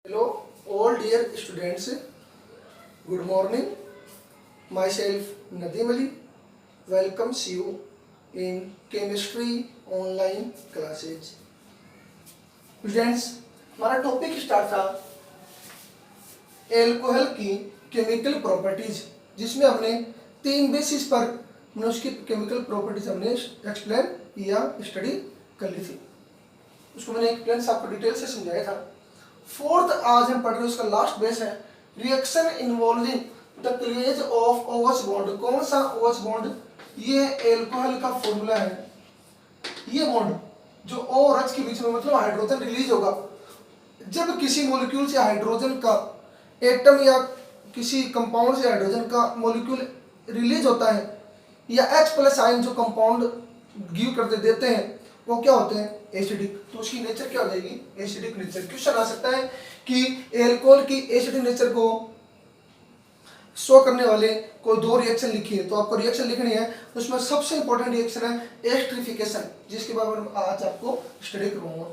Hello, all dear students. Good morning. Myself Nadeem Ali welcomes you in chemistry online classes. Students, हमारा topic start था alcohol की chemical properties, जिसमें हमने 3 basis पर हमने उसकी केमिकल प्रॉपर्टीज हमने एक्सप्लेन या स्टडी कर ली थी। उसको मैंने एक्सप्लेन आपको डिटेल से समझाया था। फोर्थ आज हम पढ़ रहे हैं, उसका लास्ट बेस है reaction involving the cleavage of OH bond. कौन सा OH बॉन्ड? ये एल्कोहल का फॉर्मूला है। ये बॉन्ड जो O और H के बीच में मतलब हाइड्रोजन रिलीज होगा जब किसी मॉलिक्यूल से हाइड्रोजन का एटम या किसी कंपाउंड से हाइड्रोजन का मॉलिक्यूल रिलीज होता है, या H+ आयन जो कंपाउंड गिव करते देते हैं वो क्या होते हैं? एसिडिक। तो उसकी नेचर क्या हो जाएगी? Acidic nature. क्वेश्चन आ सकता है कि एल्कोहल की एसिडिक नेचर को शो करने वाले कोई 2 रिएक्शन लिखिए, तो आपको रिएक्शन लिखनी है। उसमें सबसे इंपॉर्टेंट रिएक्शन है एस्टरिफिकेशन, जिसके बारे में आज आपको स्टडी करूंगा।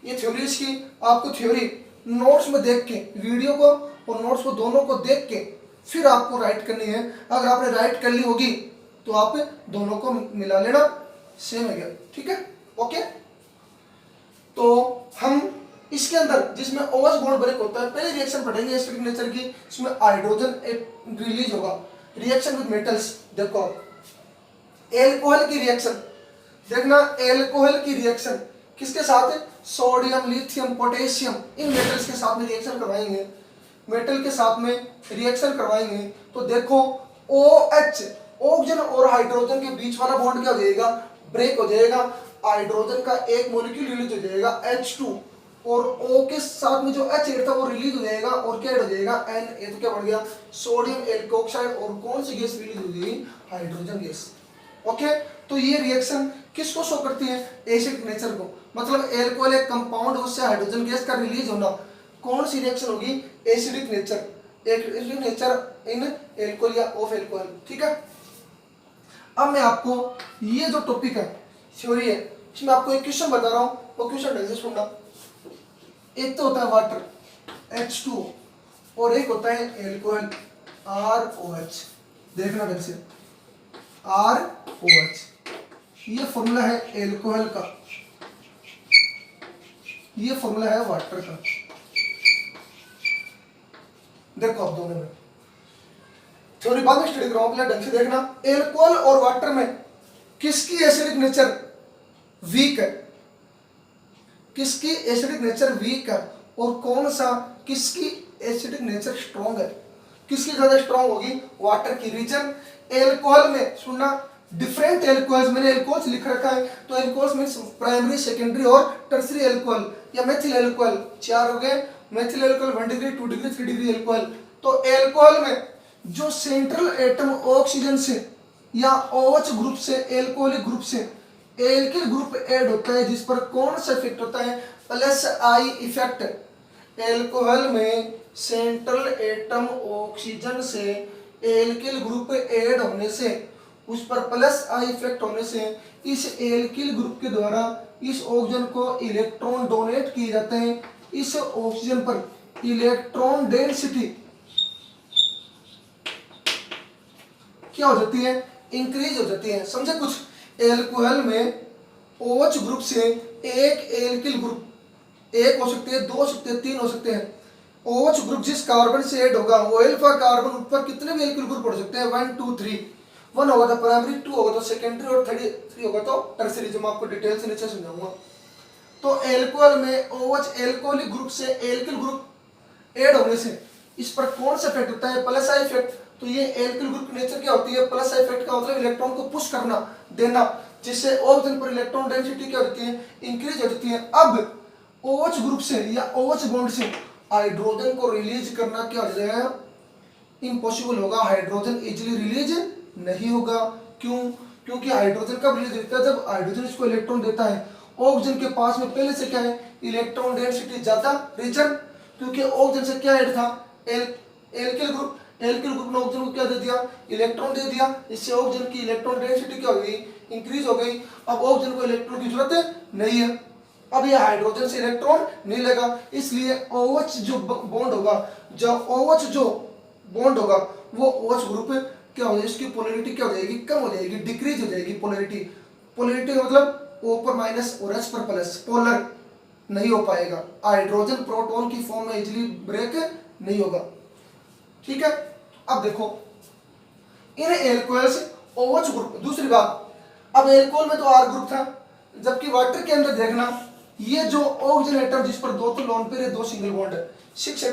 ये थ्योरी इसकी आपको थ्योरी नोट्स में देख के, वीडियो को और नोट्स को दोनों को देख के फिर आपको राइट करनी है। अगर आपने राइट कर ली होगी तो आप दोनों को मिला लेना, सेम है क्या? ठीक है, ओके। तो हम इसके अंदर जिसमें OH बॉन्ड ब्रेक होता है, पहले रिएक्शन पढ़ेंगे एसिडिक नेचर की। इसमें हाइड्रोजन रिलीज होगा, रिएक्शन विद मेटल्स। देखो एल्कोहल की रिएक्शन देखना, एल्कोहल की रिएक्शन किसके साथ है? सोडियम, लिथियम, पोटेशियम, इन मेटल्स के साथ में रिएक्शन करवाएंगे। मेटल के साथ में रिएक्शन करवाएंगे तो देखो OH ऑक्सीजन और हाइड्रोजन के बीच वाला बॉन्ड क्या हो जाएगा? ब्रेक हो जाएगा। हाइड्रोजन का एक मॉलिक्यूल रिलीज हो जाएगा H2, और O के साथ में जो H एड था वो रिलीज हो जाएगा, और क्या एड हो जाएगा? Na। तो क्या बढ़ गया? Sodium alkoxide. और कौन सी गैस रिलीज हो जाएगी? Hydrogen gas. ओके, तो ये रिएक्शन किसको शो करती है? एसिडिक नेचर को। मतलब एल्कोहल एक कंपाउंड, उससे हाइड्रोजन गैस का रिलीज होना। कौन सी रिएक्शन होगी? Acidic nature. Acidic nature in alcohol या ऑफ एल्कोहल। ठीक है, अब मैं आपको ये जो टॉपिक है थ्योरी है, इसमें आपको एक क्वेश्चन बता रहा हूं, वो क्वेश्चन ढंग से सुनना। एक तो होता है वाटर H2 और एक होता है एल्कोहल ROH। देखना ढंग से, ROH ये फॉर्मूला है एल्कोहल का, ये फॉर्मूला है वाटर का। देखो आप दोनों में थ्योरी बाद में स्टडी कराऊंगा, पहले ढंग से देखना। एल्कोहल और वाटर में किसकी एसिडिक नेचर वीक है? किसकी एसिडिक नेचर वीक है और कौन सा किसकी एसिडिक नेचर स्ट्रॉन्ग है? किसकी ज्यादा स्ट्रॉन्ग होगी? वाटर की। रीजन एल्कोहल में सुनना, डिफरेंट एल्कोहल्स, मैंने एल्कोहल्स लिख रखा है, तो एल्कोहल्स मींस प्राइमरी, सेकेंडरी और टर्सरी एल्कोहल या मेथिल एल्कोहल। 4 हो गए। Methyl alcohol 1 degree, 2 degree, 3 degree alcohol. तो एल्कोहल में जो सेंट्रल एटम ऑक्सीजन से या OH ग्रुप से, एल्कोहलिक ग्रुप से एल्किल ग्रुप ऐड होता है, जिस पर कौन सा इफेक्ट होता है? +I effect. एल्कोहल में सेंट्रल एटम ऑक्सीजन से एल्किल ग्रुप ऐड होने से, उस पर +I इफेक्ट होने से इस एल्किल ग्रुप के द्वारा इस ऑक्सीजन को इलेक्ट्रॉन डोनेट किए जाते हैं। इस ऑक्सीजन पर इलेक्ट्रॉन डेंसिटी क्या हो जाती है? इंक्रीज हो जाती है। समझे कुछ? एल्कोहल में OH ग्रुप से एक एल्किल ग्रुप, एक हो सकते हैं, 2 हो सकते हैं, 3 हो सकते हैं। OH ग्रुप जिस कार्बन से ऐड होगा वो अल्फा कार्बन, ऊपर कितने भी एल्किल ग्रुप हो सकते हैं? 1 2 3। 1 होगा तो प्राइमरी, 2 होगा तो सेकेंडरी, और 3 होगा तो टर्सरी, जो मैं आपको डिटेल से नीचे समझाऊंगा। तो एल्कोहल में OH एल्कोहलिक ग्रुप से एल्किल ग्रुप ऐड होने से इस पर कौन सा इफेक्ट होता है? +I effect. तो ये एल्किल ग्रुप की नेचर क्या होती है? +I इफेक्ट का मतलब इलेक्ट्रॉन को पुश करना, देना, जिससे ऑक्सीजन पर इलेक्ट्रॉन डेंसिटी क्या होती है? इंक्रीज हो जाती है। अब OH ग्रुप से या OH बॉन्ड से हाइड्रोजन को रिलीज करना क्या हो जाएगा? इम्पॉसिबल होगा। हाइड्रोजन इजीली रिलीज नहीं होगा। क्यों? क्योंकि हाइड्रोजन कब रिलीज होता है? जब हाइड्रोजन इसको इलेक्ट्रॉन देता है। ऑक्सीजन के पास में पहले से क्या है? इलेक्ट्रॉन डेंसिटी ज्यादा। रीजन क्योंकि ऑक्सीजन से क्या ऐड था? Alkyl group. एल्किल ग्रुप ने ऑक्सीजन को क्या दे दिया? इलेक्ट्रॉन दे दिया। इससे ऑक्सीजन की इलेक्ट्रॉन डेंसिटी क्या हो गई? इंक्रीज हो गई। अब ऑक्सीजन को इलेक्ट्रॉन की जरूरत नहीं है। अब ये हाइड्रोजन से इलेक्ट्रॉन नहीं लेगा, इसलिए OH जो बॉन्ड होगा, जो OH जो बॉन्ड होगा वो OH ग्रुप क्या हो जाएगी, इसकी पोलैरिटी क्या हो जाएगी, कम हो जाएगी, डिक्रीज हो जाएगी पोलैरिटी। पोलैरिटी मतलब O पर माइनस और H पर प्लस, पोलर नहीं हो पाएगा, हाइड्रोजन प्रोटॉन की फॉर्म में इजीली ब्रेक नहीं होगा। ठीक है, अब देखो इन एल्कोहल्स OH ग्रुप। दूसरी बात, अब एल्कोहल में तो R ग्रुप था, जबकि वाटर के अंदर देखना ये जो ऑक्सीजन एटम जिस पर दो तो लोन पेयर है, दो सिंगल बॉन्ड है, 6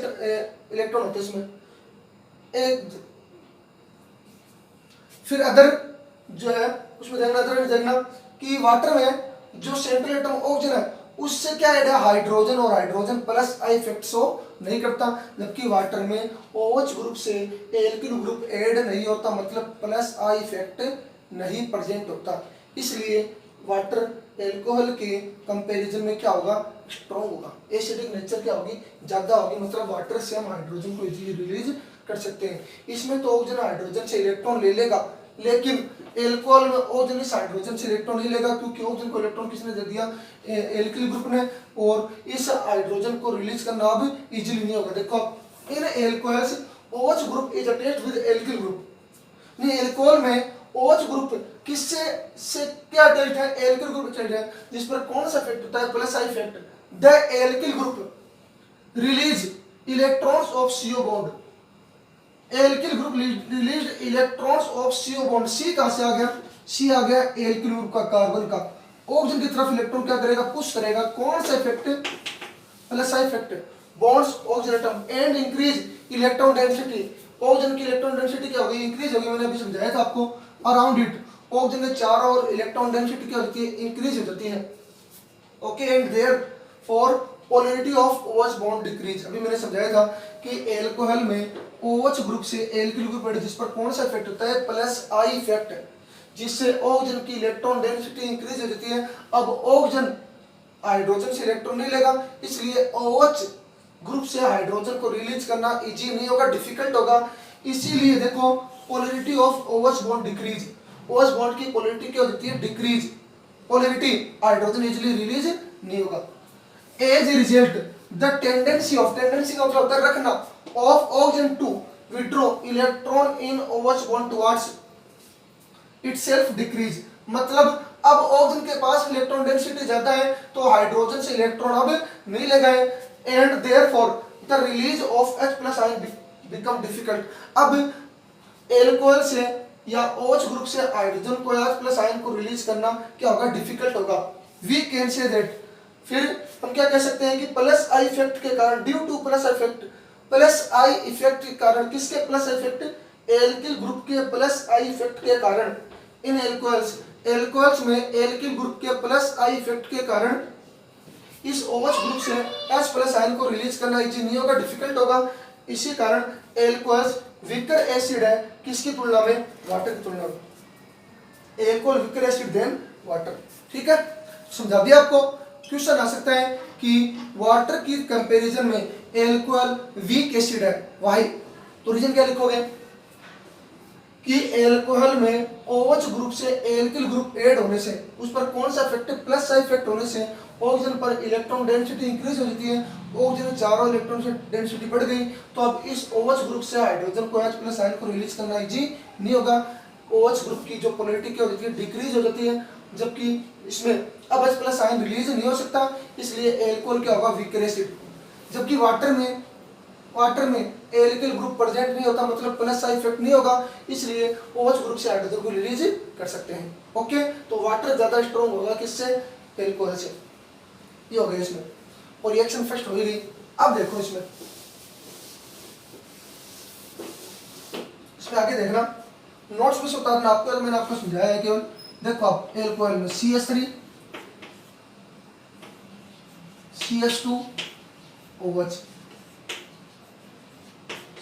इलेक्ट्रॉन होते हैं इसमें एक। फिर अदर जो है उसमें देखना, अदर में देखना कि वाटर में जो सेंट्रल एटम ऑक्सीजन है उससे क्या ऐड है, हाइड्रोजन, और hydrogen plus I effect show नहीं करता, जबकि वाटर में OH ग्रुप से एल्किल ग्रुप ऐड नहीं होता, मतलब प्लस आई इफेक्ट नहीं प्रेजेंट होता। इसलिए वाटर एल्कोहल के कंपैरिजन में क्या होगा, स्ट्रॉन्ग होगा, एसिडिक नेचर क्या होगी, ज्यादा होगी, मतलब वाटर से हम हाइड्रोजन को इजीली रिलीज कर सकते हैं। इसमें तो ऑक्सीजन हाइड्रोजन से इलेक्ट्रॉन ले लेगा, लेकिन एल्कोहल में ऑक्सीजन इस हाइड्रोजन से इलेक्ट्रॉन नहीं लेगा, क्योंकि ऑक्सीजन को इलेक्ट्रॉन किसने दे दिया, एल्किल ग्रुप ने, और इस हाइड्रोजन को रिलीज करना अब इजीली नहीं होगा। देखो इन alcohols OH group is attached with alkyl group, नहीं एल्कोहल में OH ग्रुप किससे से क्या अटैच्ड है, एल्किल ग्रुप अटैच्ड है, जिस पर कौन सा इफेक्ट होता है, plus I effect. The alkyl group release electrons of CO bond, alkyl group release electrons of CO bond. C कहां से आ गया, C आ गया एल्किल ग्रुप का, कार्बन का, ऑक्सीजन की तरफ इलेक्ट्रॉन क्या करेगा, पुश करेगा, कौन सा effect, plus I effect, bonds oxygen atom and increase electron density, oxygen की इलेक्ट्रॉन डेंसिटी क्या होगी, इंक्रीज होगी, मैंने अभी समझाया था आपको। अराउंड इट, ऑक्सीजन के चारों ओर इलेक्ट्रॉन डेंसिटी क्या होती है, इंक्रीज हो जाती है। Okay, and therefore polarity of OH bond decrease. अभी मैंने समझाया था कि एल्कोहल में OH ग्रुप से एल्किल ग्रुप जिस पर कौन सा इफेक्ट होता है, प्लस आई इफेक्ट, जिससे ऑक्सीजन की इलेक्ट्रॉन डेंसिटी इंक्रीज हो जाती है। अब ऑक्सीजन हाइड्रोजन से इलेक्ट्रॉन नहीं लेगा, इसलिए OH ग्रुप से हाइड्रोजन को रिलीज करना इजी नहीं होगा, डिफिकल्ट होगा। इसीलिए देखो polarity of OH bond decrease, OH bond की पोलैरिटी क्या हो जाती है, decrease, polarity, hydrogen easily release नहीं होगा। As a result the tendency of, tendency का मतलब होता है रखना, of oxygen to withdraw electron in OH bond towards itself decrease, मतलब अब ऑक्सीजन के पास इलेक्ट्रॉन डेंसिटी ज्यादा है तो हाइड्रोजन से इलेक्ट्रॉन अब नहीं ले गए, and therefore the release of H+ ion become difficult. अब एल्कोहल से या OH ग्रुप से हाइड्रोजन को H+ आयन को रिलीज करना क्या होगा, डिफिकल्ट होगा। वी कैन से दैट, फिर हम क्या कह सकते हैं कि प्लस आई इफेक्ट के कारण, due two plus effect, plus I effect के कारण, किसके प्लस इफेक्ट, एल्किल ग्रुप के प्लस आई इफेक्ट के कारण, इन एल्कोहल्स, एल्कोहल्स में एल्किल ग्रुप के प्लस आई इफेक्ट के कारण इस OH ग्रुप से H+ आयन को रिलीज करना इजी नहीं होगा, डिफिकल्ट होगा। इसी कारण एल्कोहल्स वीकर एसिड है, किसकी तुलना में, वाटर की तुलना में, alcohol weaker acid than water. ठीक है, समझा दिया आपको। क्वेश्चन आ सकता है कि वाटर की कंपैरिजन में एल्कोहल वीक एसिड है, वाई, तो रीजन क्या लिखोगे कि एल्कोहल में OH ग्रुप से एल्किल ग्रुप ऐड होने से उस पर कौन सा इफेक्ट, प्लस साइड इफेक्ट होने से ऑक्सीजन पर इलेक्ट्रॉन डेंसिटी इंक्रीज हो जाती है, ऑक्सीजन चारों इलेक्ट्रॉन से डेंसिटी बढ़ गई, तो अब इस OH ग्रुप से हाइड्रोजन को H+ आयन को रिलीज करना इजी नहीं होगा। OH ग्रुप की जो पोलैरिटी क्या हो जाती है, डिक्रीज हो जाती है, जबकि इसमें अब H+ आयन रिलीज नहीं हो सकता, इसलिए एल्कोहल क्या होगा, वीकर एसिड। जबकि वाटर में एल्किल ग्रुप प्रेजेंट नहीं होता, मतलब प्लस साइड इफेक्ट नहीं होगा, इसलिए OH ग्रुप से हाइड्रोजन को रिलीज कर सकते हैं। ओके, तो वाटर ज्यादा स्ट्रॉन्ग होगा किससे, एल्कोहल से। ये हो गया इसमें, और रिएक्शन फर्स्ट हो गई। अब देखो इसमें आगे देखना, नोट्स में उतारना आपको, मैंने आपको समझाया है केवल। देखो आप एल्कोहल में CH3 CH2 OH,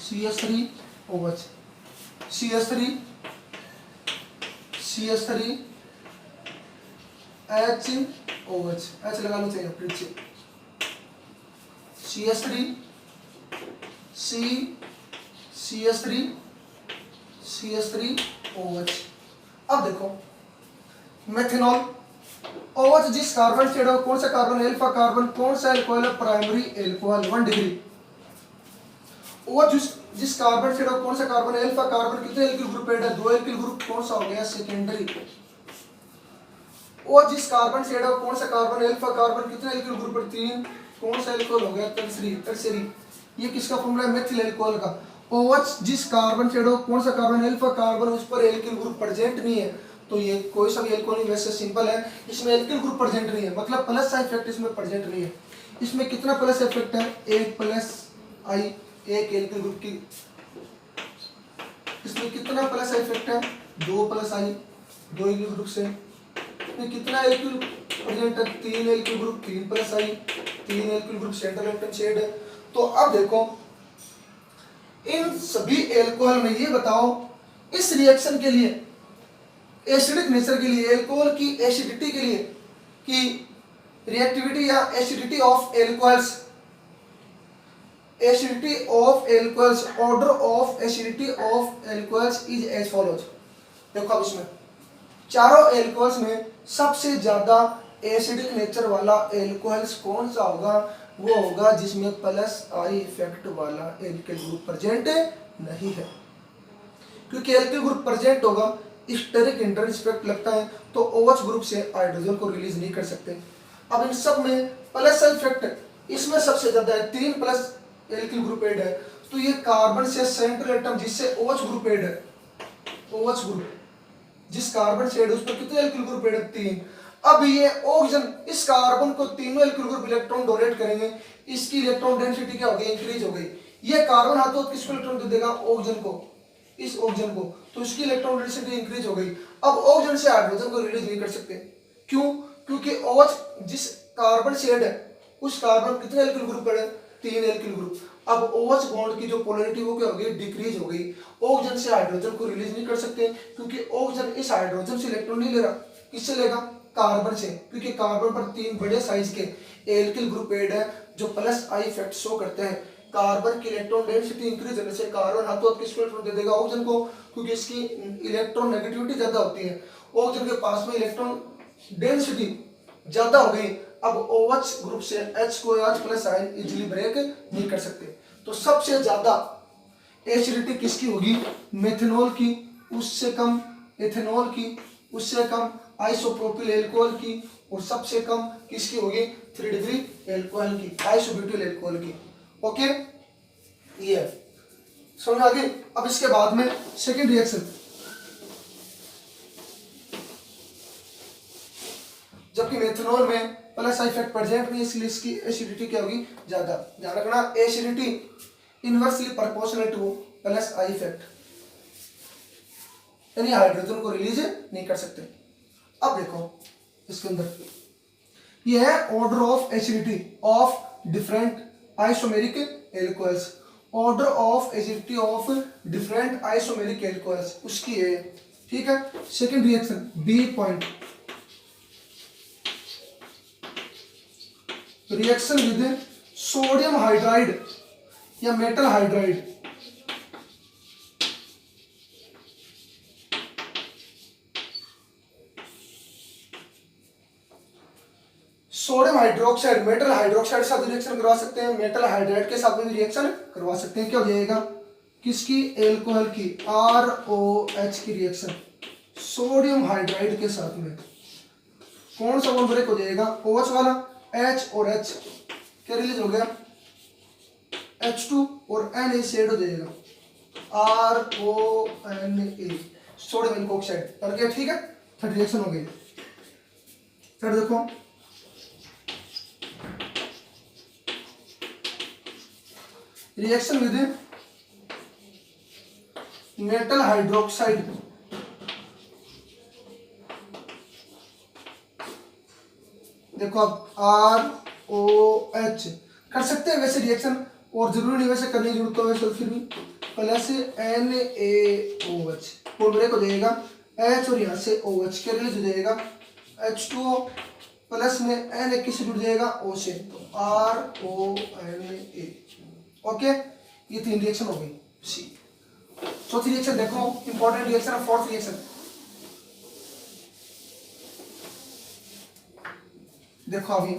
CH3 OH, CH3 CH3 HOH, H लगाना चाहिए पीछे, CH3 CH3 CH3 OH। अब देखो मेथनॉल OH जिस कार्बन से जुड़ा कौन सा कार्बन, अल्फा कार्बन, कौन सा एल्कोहल है, प्राइमरी एल्कोहल 1 डिग्री। OH जिस कार्बन से जुड़ा कौन सा कार्बन, अल्फा कार्बन, कितने एल्किल ग्रुप है, 2 एल्किल ग्रुप, कौन सा हो गया, सेकेंडरी। OH जिस कार्बन से जुड़ा कौन सा कार्बन, अल्फा कार्बन, कितने एल्किल ग्रुप है, 3, कौन सा एल्कोहल हो गया, टर्सरी। ये किसका फॉर्मूला है, मेथिल एल्कोहल का। OH जिस कार्बन से जुड़ा कौन सा कार्बन, अल्फा कार्बन, उस पर एल्किल ग्रुप प्रेजेंट नहीं है, तो ये कोई सा भी एल्कोहल नहीं, वैसे सिंपल है, इसमें एल्किल ग्रुप प्रेजेंट नहीं है, मतलब प्लस का इफेक्ट इसमें प्रेजेंट नहीं है। इसमें कितना प्लस इफेक्ट है, एक प्लस आई, एक एल्किल ग्रुप की। इसमें कितना प्लस इफेक्ट है, 2 प्लस आई, 2 एल्किल ग्रुप से। इसमें कितना एल्किल प्रेजेंट है, 3 एल्किल ग्रुप, 3 प्लस आई, 3 alkyl group, central left hand side है। तो अब देखो इन सभी एल्कोहल में ये बताओ, इस रिएक्शन के लिए, एसिडिक नेचर के लिए, एल्कोहल की एसिडिटी के लिए, कि रिएक्टिविटी या acidity of alcohols, acidity of alcohols, order of acidity of alcohols is as follows. देखो अब इसमें चारों एल्कोहल्स में सबसे ज्यादा एसिडिक नेचर वाला एल्कोहल्स कौन सा होगा, वो होगा जिसमें प्लस आई इफेक्ट वाला एल्किल ग्रुप प्रेजेंट नहीं है। क्योंकि एल्किल ग्रुप प्रेजेंट होगा, स्टेरिक इंटरेंस इफेक्ट लगता है, तो OH ग्रुप से हाइड्रोजन को रिलीज नहीं कर सकते। अब इन सब में प्लस इफेक्ट इसमें सबसे ज्यादा है, 3 प्लस एल्किल ग्रुप एड है, तो ये कार्बन से सेंट्रल एटम जिससे OH ग्रुप एड है, OH ग्रुप जिस कार्बन से एड उस पर कितने एल्किल ग्रुप एड है, 3। अब ये ऑक्सीजन इस कार्बन को तीनों एल्किल ग्रुप इलेक्ट्रॉन डोनेट करेंगे, इसकी इलेक्ट्रॉन डेंसिटी क्या हो गई, इंक्रीज हो गई। ये कार्बन हाथों किसको इलेक्ट्रॉन दे देगा, ऑक्सीजन को, इस ऑक्सीजन को, तो इसकी इलेक्ट्रॉन डेंसिटी इंक्रीज हो गई। अब ऑक्सीजन से हाइड्रोजन को रिलीज नहीं कर सकते, क्यों, क्योंकि OH जिस कार्बन से एड है उस कार्बन कितने एल्किल ग्रुप है, 3 एल्किल ग्रुप। अब OH बॉन्ड की जो पोलैरिटी वो क्या हो गई, डिक्रीज हो गई। ऑक्सीजन से हाइड्रोजन को रिलीज नहीं कर सकते, क्योंकि ऑक्सीजन इस हाइड्रोजन से इलेक्ट्रॉन नहीं ले रहा, किससे लेगा, कार्बन से, क्योंकि कार्बन पर 3 बड़े साइज के एल्किल ग्रुप एड है जो प्लस आई इफेक्ट शो करते हैं। कार्बन की इलेक्ट्रॉन डेंसिटी इंक्रीज होने से कार्बन हाथों हाथ किसको इलेक्ट्रॉन दे देगा, ऑक्सीजन को, क्योंकि इसकी इलेक्ट्रॉन नेगेटिविटी ज्यादा होती है। ऑक्सीजन के पास में इलेक्ट्रॉन डेंसिटी ज्यादा हो गई। अब OH ग्रुप से H को H plus ion easily break नहीं कर सकते, तो सबसे ज्यादा एसिडिटी किसकी होगी, मेथनॉल की, उससे कम एथेनॉल की, उससे कम आइसोप्रोपिल एल्कोहल की, और सबसे कम किसकी होगी, 3 डिग्री एल्कोहल की, आइसोब्यूटिल एल्कोहल की। ओके, ये समझ आ गई। अब इसके बाद में सेकेंड रिएक्शन, जबकि मेथनॉल में प्लस इफेक्ट प्रेजेंट नहीं, इसलिए इसकी एसिडिटी क्या होगी, ज्यादा। ध्यान रखना, acidity inversely proportional two plus I effect, यानी हाइड्रोजन को रिलीज नहीं कर सकते। अब देखो इसके अंदर ये है order of acidity of different isomeric alcohols, order of acidity of different isomeric alcohols उसकी है, ठीक है। Second reaction B point, reaction with sodium hydride या metal hydride, sodium hydroxide metal hydroxide के साथ रिएक्शन करवा सकते हैं, मेटल हाइड्राइड के साथ भी रिएक्शन करवा सकते हैं। क्या हो जाएगा, किसकी, एल्कोहल की, ROH की रिएक्शन सोडियम हाइड्राइड के साथ में, कौन सा बॉन्ड ब्रेक हो जाएगा, OH वाला, H और H क्या रिलीज हो गया, H2 और Na शेड हो जाएगा, RONA, सोडियम एल्कोक्साइड कर गया, ठीक है। थर्ड रिएक्शन हो गई। थर्ड देखो, रिएक्शन विद मेटल हाइड्रोक्साइड, देखो अब ROH कर सकते हैं वैसे रिएक्शन, और जरूरी नहीं वैसे करने की जरूरत, तो वैसे फिर भी प्लस NaOH वो ब्रेक हो जाएगा, H और यहाँ से OH के रिलीज हो जाएगा, H2O प्लस में Na किससे जुड़ जाएगा, O से, तो RONA। ओके, ये 3 रिएक्शन हो गई। सी चौथी रिएक्शन देखो, इंपॉर्टेंट रिएक्शन है, फोर्थ रिएक्शन, देखो अभी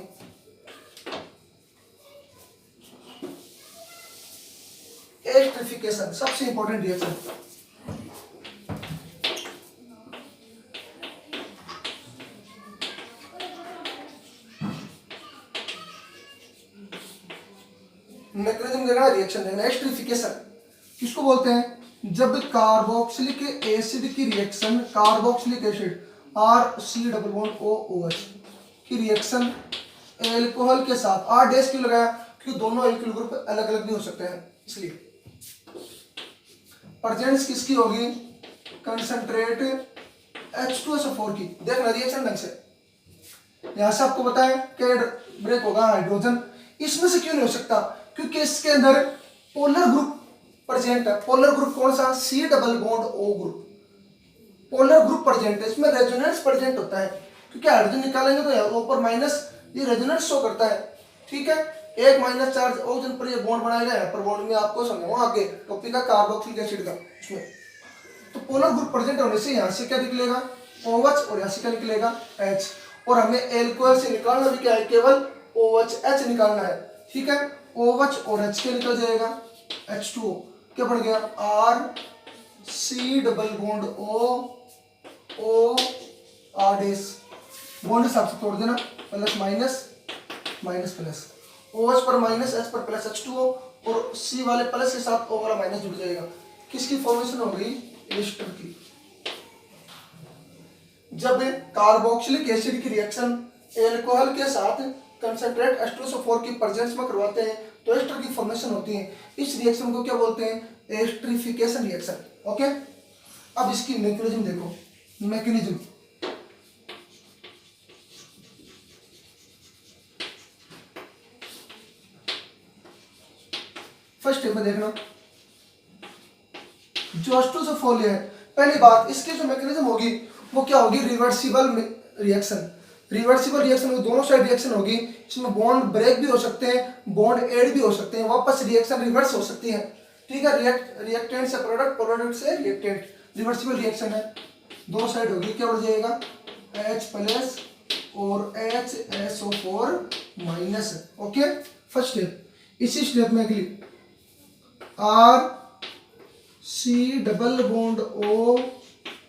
एस्टरिफिकेशन सबसे इंपॉर्टेंट रिएक्शन। मैकेनिज्म देखना, रिएक्शन देखना। एस्टरिफिकेशन किसको बोलते हैं? जब कार्बोक्सिलिक एसिड की reaction, carboxylic acid RC double bond OOH की रिएक्शन एल्कोहल के साथ, R डैश क्यों लगाया? क्योंकि दोनों एल्किल ग्रुप अलग अलग भी हो सकते हैं, इसलिए। प्रेजेंस किसकी होगी? कंसंट्रेट H2SO4 की। देखना रिएक्शन ढंग से, यहां से आपको पता है कि ब्रेक होगा हाइड्रोजन, इसमें से क्यों नहीं हो सकता? क्योंकि इसके अंदर पोलर ग्रुप प्रेजेंट है। पोलर ग्रुप कौन सा? C double bond O group. Polar group present है, इसमें रेजोनेंस प्रेजेंट होता है, क्योंकि हाइड्रोजन निकालेंगे तो ऊपर माइनस, ये रेजोनेंस शो करता है, ठीक है। एक माइनस चार्ज ऑक्सीजन पर ये बॉन्ड बनाएगा, यहाँ पर बॉन्ड में आपको समझाऊंगा आगे टॉपिक का कार्बोक्सिलिक एसिड का इसमें। तो पोलर ग्रुप प्रेजेंट होने से यहाँ से क्या निकलेगा? OH, और यहाँ से क्या निकलेगा? H। और हमें एल्कोहल से निकालना भी क्या है? केवल OH निकालना है, ठीक है। OH और H के निकल जाएगा, H2O क्या बन गया? RC double bond O R dash, bond हिसाब से तोड़ देना, plus minus minus plus, OH पर माइनस, H पर प्लस, H2O, और C वाले प्लस के साथ O वाला माइनस जुड़ जाएगा। किसकी फॉर्मेशन हो गई? एस्टर की। जब कार्बोक्सिलिक एसिड की रिएक्शन एल्कोहल के साथ कंसंट्रेट H2SO4 की प्रेजेंस में करवाते हैं तो एस्टर की फॉर्मेशन होती है। इस रिएक्शन को क्या बोलते हैं? Esterification reaction, okay. अब इसकी मैकेनिज्म देखो, मैकेनिज्म। फर्स्ट स्टेप में देखना, जो H2SO4 है, पहली बात इसकी जो मैकेनिज्म होगी वो क्या होगी? Reversible reaction. रिवर्सिबल रिएक्शन में दोनों साइड रिएक्शन होगी, इसमें बॉन्ड ब्रेक भी हो सकते हैं, बॉन्ड ऐड भी हो सकते हैं, वापस रिएक्शन रिवर्स हो सकती है, ठीक है। रिएक्टेंट से प्रोडक्ट, प्रोडक्ट से रिएक्टेंट, रिवर्सिबल रिएक्शन है। दोनों साइड होगी, क्या बढ़ जाएगा? H प्लस और HSO4 minus, okay. First step. इसी स्टेप में अगली RC डबल बॉन्ड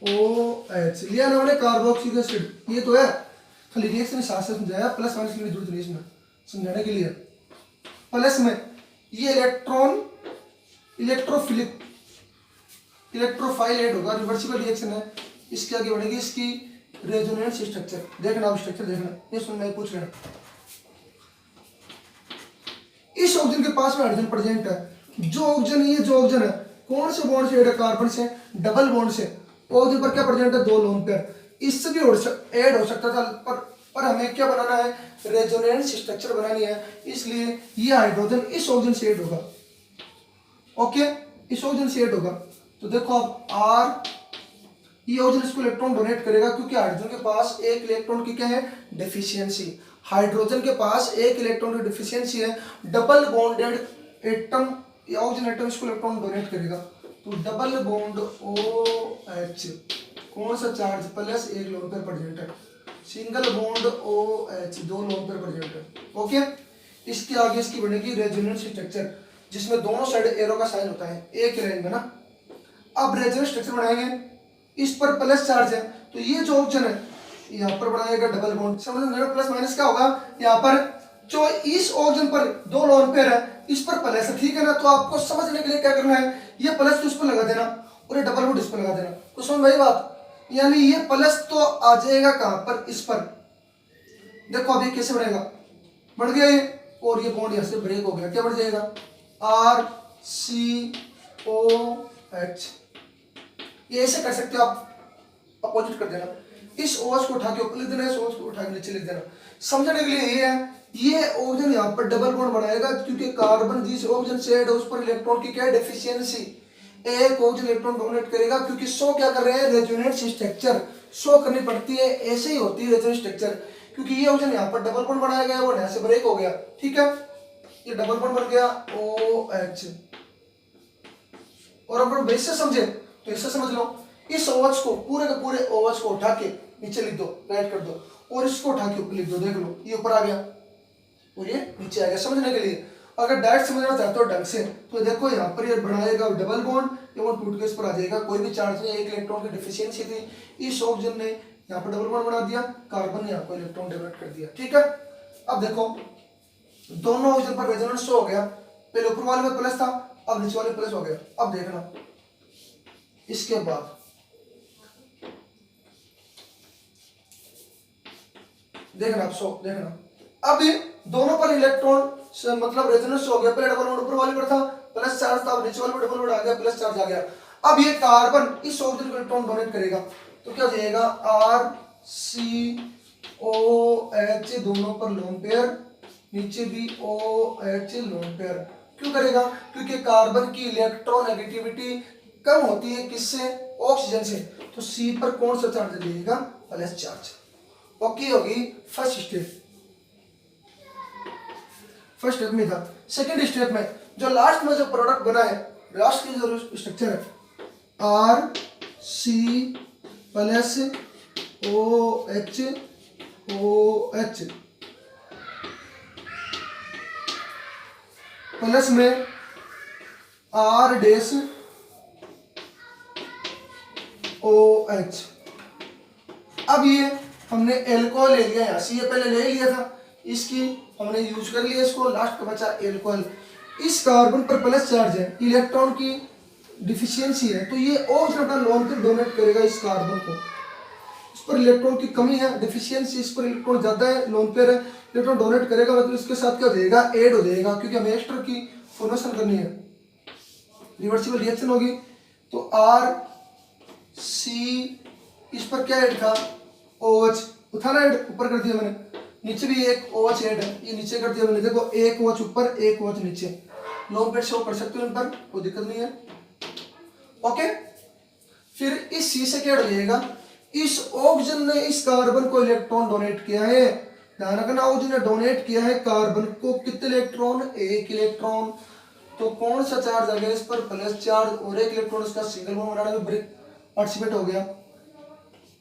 OH लिया ना हमने कार्बोक्सिलिक एसिड, ये तो है, खाली रिएक्शन साथ साथ समझाया, प्लस माइनस की जरूरत नहीं इसमें समझाने के लिए। प्लस में ये इलेक्ट्रॉन इलेक्ट्रोफिलिक इलेक्ट्रोफाइल ऐड होगा, रिवर्सिबल रिएक्शन है। इसके आगे बढ़ेगी इसकी रेजोनेंस स्ट्रक्चर, देखना अब स्ट्रक्चर देखना, ये सुनना है, पूछ लेना। इस ऑक्सीजन के पास में हाइड्रोजन प्रेजेंट है, जो ऑक्सीजन, ये जो ऑक्सीजन है कौन से बॉन्ड से ऐड है? कार्बन से, डबल बॉन्ड से। ऑक्सीजन पर क्या प्रेजेंट है? 2 लोन पेयर, इससे भी ऐड हो सकता था, पर हमें क्या बनाना है? रेजोनेंस स्ट्रक्चर बनानी है, इसलिए ये हाइड्रोजन इस ऑक्सीजन से ऐड होगा, ओके, इस ऑक्सीजन से ऐड होगा। तो देखो अब R, ये ऑक्सीजन इसको इलेक्ट्रॉन डोनेट करेगा, क्योंकि हाइड्रोजन के पास एक इलेक्ट्रॉन की क्या है? डिफिशियंसी। हाइड्रोजन के पाच एक इलेक्ट्रॉन की डिफिशियंसी है, double bonded atom, oxygen atom इसको इलेक्ट्रॉन डोनेट करेगा। तो डबल बॉन्ड OH, कौन सा चार्ज? प्लस, एक लोन पेयर प्रेजेंट है। Single bond OH, 2 lone pair present है, ओके। इसके आगे इसकी बनेगी रेजोनेंस स्ट्रक्चर, जिसमें दोनों साइड एरो का साइन होता है, एक लाइन में ना। अब रेजोनेंस स्ट्रक्चर बनाएंगे, इस पर प्लस चार्ज है, तो ये जो ऑक्सीजन है यहाँ पर बनाएगा डबल बॉन्ड, समझ में? प्लस माइनस क्या होगा? यहाँ पर जो इस ऑक्सीजन पर 2 लोन पेयर है, इस पर प्लस है, ठीक है ना। तो आपको समझने के लिए क्या करना है? ये प्लस तो इस पर लगा देना और ये डबल बॉन्ड इस पर लगा देना, तो समझ में आई बात? यानी ये प्लस तो आ जाएगा कहां पर? इस पर। देखो अभी कैसे बढ़ेगा, बढ़ गया ये, और ये बॉन्ड यहां से ब्रेक हो गया, क्या बढ़ जाएगा? RCOH। ये ऐसे कर सकते हो आप, अपोजिट कर देना, इस OH को उठा के ऊपर लिख देना, इस OH को उठा के नीचे लिख देना। समझने के लिए ये है, ये ऑक्सीजन यहाँ पर डबल बॉन्ड बनाएगा, क्योंकि कार्बन जिस ऑक्सीजन से ऐड है उस पर इलेक्ट्रॉन की क्या है? डेफिशिएंसी। एक ऑक्सीजन इलेक्ट्रॉन डोनेट करेगा, क्योंकि शो क्या कर रहे हैं? रेजोनेंस स्ट्रक्चर शो करनी पड़ती है, ऐसे ही होती है रेजोनेंस स्ट्रक्चर, क्योंकि ये ऑक्सीजन यहाँ पर डबल बॉन्ड बनाया गया, वो यहाँ से ब्रेक हो गया, ठीक है। ये डबल बॉन्ड बन गया OH, और अगर बेस से समझे तो इससे समझ लो, इस OH को पूरे के पूरे OH को उठा के नीचे लिख दो, राइट कर दो, और इसको उठा के ऊपर लिख दो, देख लो ये ऊपर आ गया और ये नीचे आ गया। समझने के लिए अगर डायरेक्ट समझना चाहते हो ढंग से तो देखो यहाँ पर ये बनाएगा डबल बॉन्ड, ये बॉन्ड टूट के इस पर आ जाएगा, कोई भी चार्ज नहीं, एक इलेक्ट्रॉन की डिफिशियंसी थी, इस ऑक्सीजन ने यहाँ पर डबल बॉन्ड बना दिया, कार्बन ने यहाँ पर इलेक्ट्रॉन डोनेट कर दिया। ठीक है, अब देखो दोनों ऑक्सीजन पर रेजोनेंस हो गया, पहले ऊपर वाले में प्लस था, अब नीचे वाले प्लस हो गया। अब देखना इसके बाद देखना आप सो देखना अब ये दोनों पर इलेक्ट्रॉन मतलब रेजोनेंस हो गया, पहले डबल बॉन्ड ऊपर वाले पर था प्लस चार्ज था, अब नीचे वाले पर डबल बॉन्ड आ गया प्लस चार्ज आ गया। अब ये कार्बन इस ऑक्सीजन को इलेक्ट्रॉन डोनेट करेगा तो क्या हो जाएगा आर सी ओ एच, दोनों पर लोन पेयर, नीचे भी ओ एच लोन पेयर। क्यों करेगा? क्योंकि कार्बन की इलेक्ट्रोनेगेटिविटी कम होती है किससे? ऑक्सीजन से। तो सी पर कौन सा चार्ज देगा? Plus charge. ओके होगी फर्स्ट स्टेप। फर्स्ट स्टेप में था। सेकंड स्टेप में जो लास्ट में जो प्रोडक्ट बना है, लास्ट की जो स्ट्रक्चर है R C plus O H plus में आर डैश ओ एच। अब ये हमने एल्कोहल ले लिया, यहाँ से ये पहले ले लिया था, इसकी हमने यूज कर लिया इसको, लास्ट का बचा एल्कोहल। इस कार्बन पर प्लस चार्ज है, इलेक्ट्रॉन की डिफिशियंसी है, तो ये ऑक्सीजन अपना लोन पे डोनेट करेगा इस कार्बन को। इस पर इलेक्ट्रॉन की कमी है, डिफिशियंसी, इस पर इलेक्ट्रॉन ज्यादा है, लोन पेयर है, इलेक्ट्रॉन डोनेट करेगा, मतलब इसके साथ क्या हो जाएगा? ऐड हो जाएगा, क्योंकि हमें एस्टर की फॉर्मेशन करनी है, रिवर्सिबल रिएक्शन होगी। तो आर सी इस पर क्या ऐड था? OH था ना, ऐड ऊपर कर दिया मैंने, नीचे भी एक OH ऐड है, ये नीचे कर दिया मैंने, देखो एक OH ऊपर एक OH नीचे, लोन पेयर शो कर सकते हो इन पर, कोई दिक्कत नहीं है। ओके, फिर इस सी से क्या हो जाएगा? इस ऑक्सीजन ने इस कार्बन को इलेक्ट्रॉन डोनेट किया है, ध्यान रखना, ऑक्सीजन ने डोनेट किया है कार्बन को कितने इलेक्ट्रॉन? एक इलेक्ट्रॉन। तो कौन सा चार्ज आ गया इस पर? प्लस चार्ज, और एक इलेक्ट्रॉन इसका सिंगल बॉन्ड बनाने में ब्रेक पार्टिसिपेट हो गया,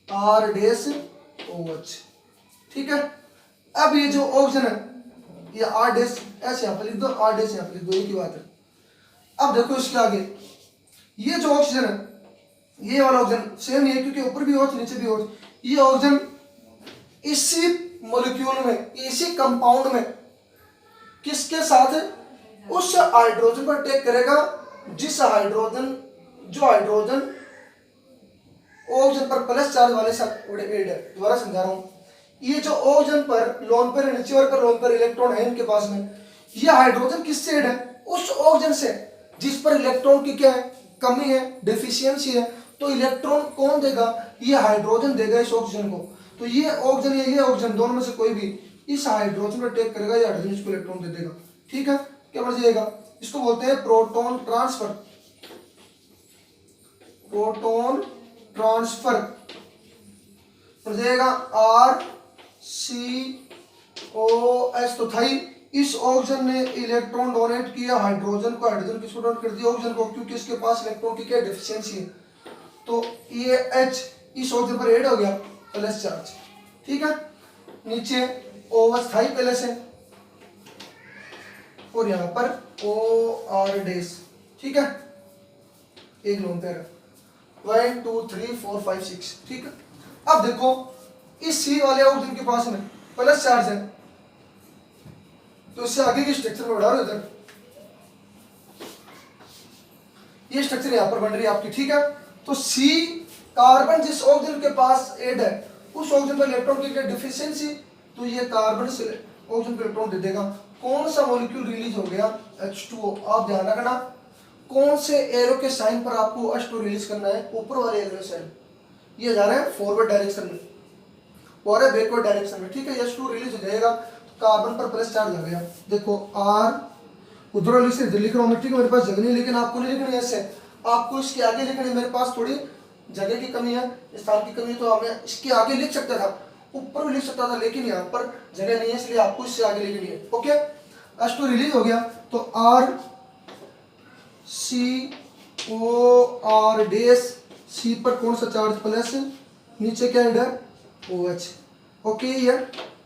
आर डैश OH। ठीक है, अब ये जो ऑक्सीजन है ये आर डैश ऐसे यहाँ पर लिख दो, आर डैश यहाँ पर लिख दो, एक ही बात है। अब देखो इसके आगे ये जो ऑक्सीजन है, ये वाला ऑक्सीजन सेम है, क्योंकि ऊपर भी OH नीचे भी OH, ये ऑक्सीजन इसी मॉलिक्यूल में, इसी कंपाउंड में किसके साथ है? उस हाइड्रोजन पर अटैक करेगा जिस हाइड्रोजन, जो हाइड्रोजन ऑक्सीजन पर प्लस चार्ज वाले साथ ऐड है। दोबारा समझा रहा हूं, ये जो ऑक्सीजन पर लोन पेयर, नीचे वाले पर लोन पेयर इलेक्ट्रॉन है इनके पास में, ये हाइड्रोजन किससे ऐड है? उस ऑक्सीजन से जिस पर इलेक्ट्रॉन की क्या है? कमी है, डेफिशिएंसी है। तो इलेक्ट्रॉन कौन देगा? ये हाइड्रोजन देगा इस ऑक्सीजन को। तो ये ऑक्सीजन, ये ऑक्सीजन, दोनों में से कोई भी इस हाइड्रोजन पर अटैक करेगा, ये हाइड्रोजन इसको इलेक्ट्रॉन दे देगा। ठीक है, क्या बन जाएगा? इसको बोलते हैं प्रोटॉन ट्रांसफर। प्रोटॉन ट्रांसफर हो जाएगा आर सी ओ एच। तो था ही, इस ऑक्सीजन ने इलेक्ट्रॉन डोनेट किया हाइड्रोजन को, हाइड्रोजन किसको डोनेट कर दिया? ऑक्सीजन को, क्योंकि इसके पास इलेक्ट्रॉन की क्या डेफिशिएंसी है। तो ये H इस ऑक्सीजन पर ऐड हो गया, प्लस चार्ज। ठीक है, नीचे OH था ही पहले से, और यहां पर OR डैश। ठीक है, एक लोन पेयर 1 2 3 4 5 6। ठीक है, अब देखो इस सी वाले ऑक्सीजन के पास में प्लस चार्ज है, तो इससे आगे की स्ट्रक्चर में बढ़ा रहे इधर, ये स्ट्रक्चर यहां पर बन रही है आपकी। ठीक है, तो सी कार्बन जिस ऑक्सीजन के पास ऐड है उस ऑक्सीजन पर इलेक्ट्रॉन की डिफिशियंसी, तो ये कार्बन से ऑक्सीजन को इलेक्ट्रॉन दे देगा। कौन सा मॉलिक्यूल रिलीज हो गया? H2O। आप ध्यान रखना कौन से एरो के साइन पर आपको H2 रिलीज करना है? ऊपर वाले एरो साइन, ये जा रहा है फॉरवर्ड डायरेक्शन में और है बैकवर्ड डायरेक्शन में। ठीक है, H2 रिलीज हो जाएगा, कार्बन पर प्लस चार्ज आ गया। देखो आर उधर लिख रहा हूँ मैं, ठीक है, मेरे पास जगह नहीं, लेकिन आपको नहीं लिखनी है ऐसे, आपको इसके आगे लिखनी है। मेरे पास थोड़ी जगह की कमी है, स्थान की कमी है, तो हमें इसके आगे लिख सकता था, ऊपर भी लिख सकता था, लेकिन यहाँ पर जगह नहीं है, इसलिए आपको इससे आगे लिखनी है। ओके, H2 रिलीज हो गया, तो R C O R dash, C पर कौन सा चार्ज? प्लस, नीचे क्या है? OH। ओके ये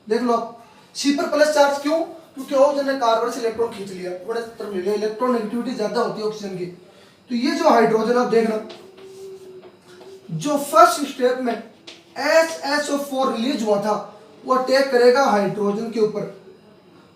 देख लो आप, सी पर प्लस चार्ज क्यों, क्योंकि ऑक्सीजन ने कार्बन से इलेक्ट्रॉन खींच लिया, बड़े तरफ ले लिया, इलेक्ट्रॉन नेगेटिविटी ज्यादा होती है ऑक्सीजन की। तो ये जो हाइड्रोजन आप देखना, जो फर्स्ट स्टेप में HSO4 रिलीज हुआ था वो अटैक करेगा हाइड्रोजन के ऊपर,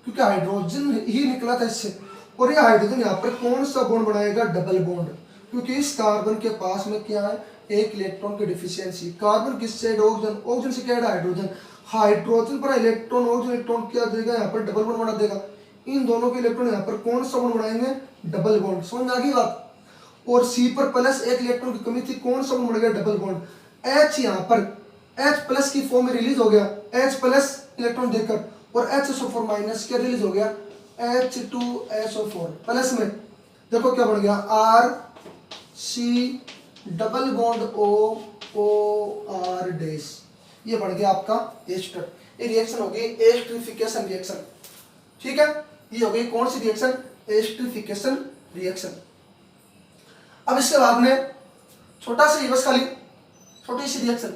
क्योंकि हाइड्रोजन ही निकला था इससे। और ये हाइड्रोजन यहाँ पर कौन सा बॉन्ड बनाएगा, डबल बॉन्ड, क्योंकि इस कार्बन के पास में क्या है, एक इलेक्ट्रॉन की डिफिशियंसी। कार्बन किस साइड, ऑक्सीजन, ऑक्सीजन से क्या है हाइड्रोजन, हाइड्रोजन पर इलेक्ट्रॉन, ऑक्सीजन इलेक्ट्रॉन क्या देगा यहाँ पर, डबल बॉन्ड बना देगा। इन दोनों के इलेक्ट्रॉन यहाँ पर कौन सा बॉन्ड बनाएंगे, डबल बॉन्ड। समझ आ गई बात। और सी पर प्लस एक इलेक्ट्रॉन की कमी थी, कौन सा बॉन्ड बन गया, डबल बॉन्ड। H यहाँ पर H प्लस की फॉर्म में रिलीज हो गया, H प्लस इलेक्ट्रॉन देकर, और HSO4 माइनस क्या रिलीज हो गया, H2SO4 प्लस में। देखो क्या बन गया, RC double bond OR dash, ये बन गया आपका एस्टर। ये रिएक्शन हो गई एस्टरिफिकेशन रिएक्शन। ठीक है, ये हो गई कौन सी रिएक्शन, एस्टरिफिकेशन रिएक्शन। अब इसके बाद में छोटा सा बस खाली छोटी सी रिएक्शन,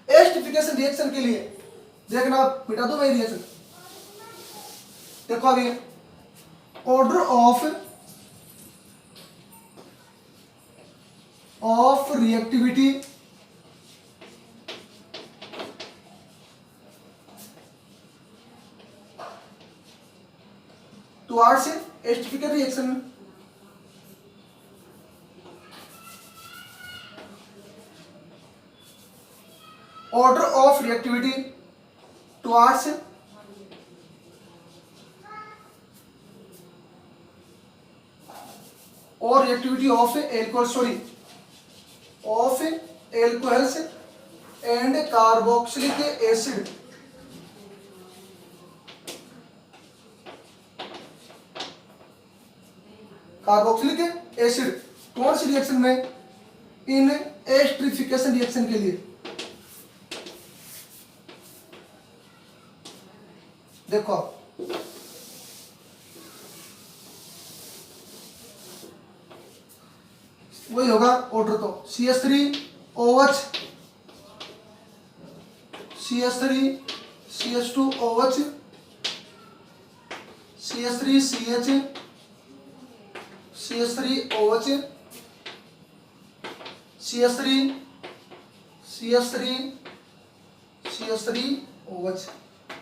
एस्टरिफिकेशन रिएक्शन के लिए देखना, मिटा दो मैं रिएक्शन। देखो अभी order of reactivity towards esterification reaction. Order of reactivity towards और reactivity of alcohol, sorry of alcohols and carboxylic acid. Carboxylic acid कौन सी रिएक्शन में, इन एस्टरिफिकेशन रिएक्शन के लिए। देखो वही होगा ऑर्डर, तो CH3OH, CH3 CH2OH, CH3CH, CH3OH, CH3 CH3 CH3OH।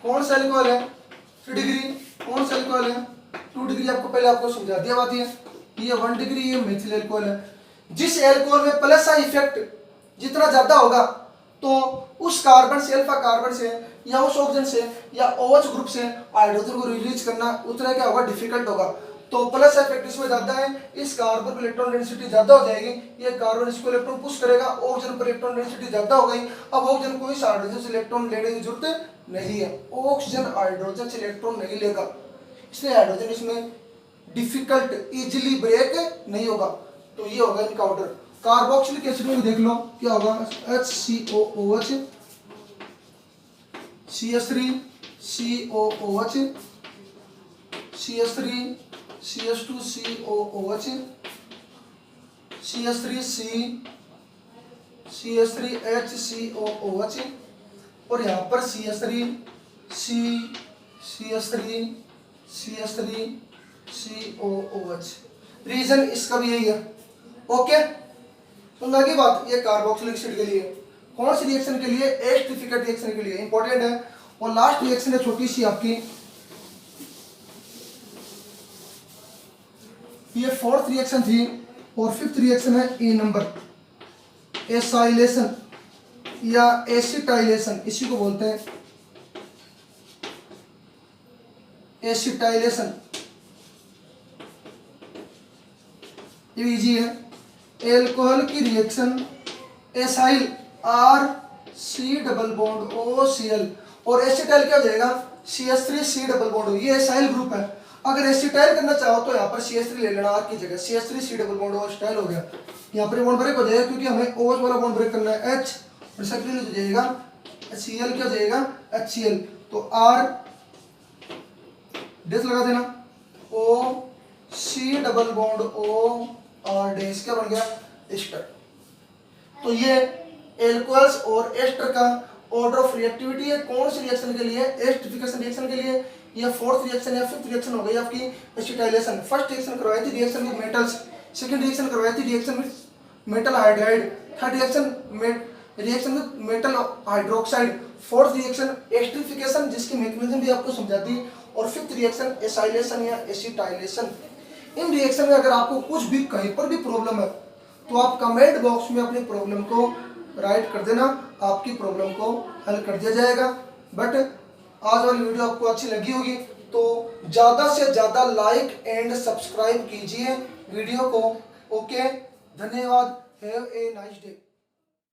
कौन सा एल्कोहल है, 3 डिग्री, कौन सा एल्कोहल है 2 डिग्री। आपको पहले आपको समझा दिया बात है, ये 1 डिग्री, ये मिथिल एल्कोहल है। जिस एल्कोहल में प्लस का इफेक्ट जितना ज्यादा होगा तो उस कार्बन से, अल्फा कार्बन से या उस ऑक्सीजन से या OH ग्रुप से हाइड्रोजन को रिलीज करना उतना क्या होगा, डिफिकल्ट होगा। तो प्लस इफेक्ट इसमें ज्यादा है, इस कार्बन पर इलेक्ट्रॉन डेंसिटी ज्यादा हो जाएगी, ये कार्बन इसको इलेक्ट्रॉन पुश करेगा, ऑक्सीजन पर इलेक्ट्रॉन डेंसिटी ज्यादा हो गई। अब ऑक्सीजन को इस हाइड्रोजन से इलेक्ट्रॉन लेने की जरूरत नहीं है, ऑक्सीजन हाइड्रोजन से इलेक्ट्रॉन नहीं लेगा, इसलिए हाइड्रोजन इसमें डिफिकल्ट, इजीली ब्रेक नहीं होगा। तो ये होगा इनका ऑर्डर। कार्बोक्सिलिक एसिड में भी देख लो क्या होगा, HCOOH, CH3 COOH, CH3 CH2 COOH, CH3 CH3 HCOOH, और यहाँ पर CH3 CH3 COOH। रीजन इसका भी यही है। ओके, समझ गई बात। ये कार्बोक्सिलिक एसिड के लिए, कौन सी रिएक्शन के लिए, एस्टरिफिकेट रिएक्शन के लिए इंपॉर्टेंट है। और लास्ट रिएक्शन है छोटी सी आपकी, ये 4th रिएक्शन थी, और 5th रिएक्शन है ए नंबर, एसाइलेशन या एसिटाइलेशन, इसी को बोलते हैं एसिटाइलेशन। ये इजी है, एल्कोहल की reaction acyl RC double bond OCl, और एसिटाइल क्या हो जाएगा, CH3C डबल बॉन्ड, ये एसाइल ग्रुप है। अगर एसिटाइल करना चाहो तो यहाँ पर CH3 ले लेना, R की जगह CH3C डबल बॉन्ड OCl हो गया। यहाँ पर बॉन्ड ब्रेक हो जाएगा, क्योंकि हमें OH वाला बॉन्ड ब्रेक करना है, H और सेकेंडरी हो जाएगा Cl, क्या हो जाएगा HCl, तो R डैश लगा देना, OC double bond OR dash, क्या बन गया एस्टर। तो ये एल्कोहल्स और एस्टर का ऑर्डर ऑफ रिएक्टिविटी है, कौन सी रिएक्शन के लिए, एस्टरिफिकेशन रिएक्शन के लिए, या फोर्थ रिएक्शन या फिफ्थ रिएक्शन हो गई आपकी एसिटाइलेशन। फर्स्ट रिएक्शन करवाई थी reaction with metals, second reaction करवाई थी reaction with metal hydride, third reaction with metal hydroxide, fourth reaction esterification जिसकी मैकेनिज्म भी आपको समझा दी, और फिफ्थ रिएक्शन एसाइलेशन या एसिटाइलेशन। इन रिएक्शन में अगर आपको कुछ भी कहीं पर भी प्रॉब्लम है तो आप कमेंट बॉक्स में अपनी प्रॉब्लम को राइट कर देना, आपकी प्रॉब्लम को हल कर दिया जाएगा। बट आज वाली वीडियो आपको अच्छी लगी होगी तो ज़्यादा से ज़्यादा लाइक एंड सब्सक्राइब कीजिए वीडियो को। ओके, धन्यवाद, हैव ए नाइस डे।